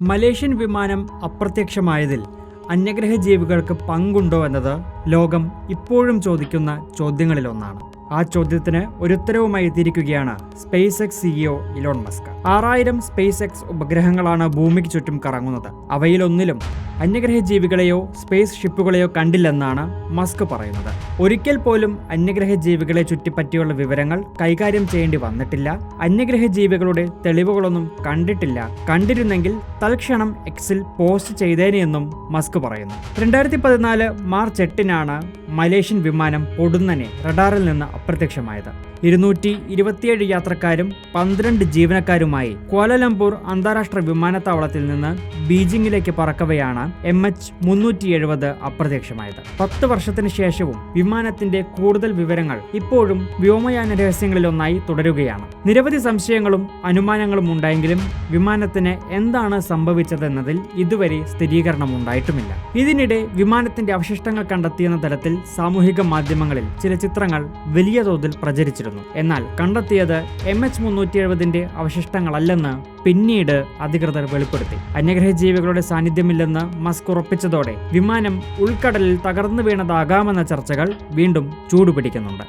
Malaysian വിമാനം അപ്രത്യക്ഷമായതിൽ അന്യഗ്രഹ ജീവികൾക്ക് പങ്കുണ്ടോ എന്നത് ലോകം ഇപ്പോഴും ചോദിക്കുന്ന ചോദ്യങ്ങളിലൊന്നാണ്. ആ ചോദ്യത്തിന് ഒരുത്തരവുമായി എത്തിയിരിക്കുകയാണ് SpaceX CEO Elon Musk. 6000 SpaceX ഉപഗ്രഹങ്ങളാണ് ഭൂമിക്ക് ചുറ്റും കറങ്ങുന്നത്. അവയിലൊന്നിലും അന്യഗ്രഹ ജീവികളെയോ സ്പേസ് ഷിപ്പുകളെയോ കണ്ടില്ലെന്നാണ് മസ്ക് പറയുന്നത്. ഒരിക്കൽ പോലും അന്യഗ്രഹ ജീവികളെ ചുറ്റിപ്പറ്റിയുള്ള വിവരങ്ങൾ കൈകാര്യം ചെയ്യേണ്ടി വന്നിട്ടില്ല. അന്യഗ്രഹ ജീവികളുടെ തെളിവുകളൊന്നും കണ്ടിട്ടില്ല. കണ്ടിരുന്നെങ്കിൽ തൽക്ഷണം എക്സിൽ പോസ്റ്റ് ചെയ്തേനെയെന്നും മസ്ക് പറയുന്നു. 2014 മാർച്ച് 8-നാണ് മലേഷ്യൻ വിമാനം പൊടുന്നനെ റഡാറിൽ നിന്ന് അപ്രത്യക്ഷമായത്. 227 യാത്രക്കാരും 12 ജീവനക്കാരുമായി ക്വാലലംപൂർ അന്താരാഷ്ട്ര വിമാനത്താവളത്തിൽ നിന്ന് ബീജിംഗിലേക്ക് പറക്കവെയാണ് MH370 അപ്രത്യക്ഷമായത്. 10 വർഷത്തിന് ശേഷവും വിമാനത്തിന്റെ കൂടുതൽ വിവരങ്ങൾ ഇപ്പോഴും വ്യോമയാന രഹസ്യങ്ങളിലൊന്നായി തുടരുകയാണ്. നിരവധി സംശയങ്ങളും അനുമാനങ്ങളും ഉണ്ടായെങ്കിലും വിമാനത്തിന് എന്താണ് സംഭവിച്ചതെന്നതിൽ ഇതുവരെ സ്ഥിരീകരണമുണ്ടായിട്ടുമില്ല. ഇതിനിടെ വിമാനത്തിന്റെ അവശിഷ്ടങ്ങൾ കണ്ടെത്തിയെന്ന തരത്തിൽ സാമൂഹിക മാധ്യമങ്ങളിൽ ചില ചിത്രങ്ങൾ വലിയ തോതിൽ പ്രചരിച്ചിരുന്നു. എന്നാൽ കണ്ടെത്തിയത് MH370 അവശിഷ്ടങ്ങളല്ലെന്ന് പിന്നീട് അധികൃതർ വെളിപ്പെടുത്തി. അന്യഗ്രഹ ജീവികളുടെ സാന്നിധ്യമില്ലെന്ന് മസ്ക് ഉറപ്പിച്ചതോടെ വിമാനം ഉൾക്കടലിൽ തകർന്നു വീണതാകാമെന്ന ചർച്ചകൾ വീണ്ടും ചൂടുപിടിക്കുന്നുണ്ട്.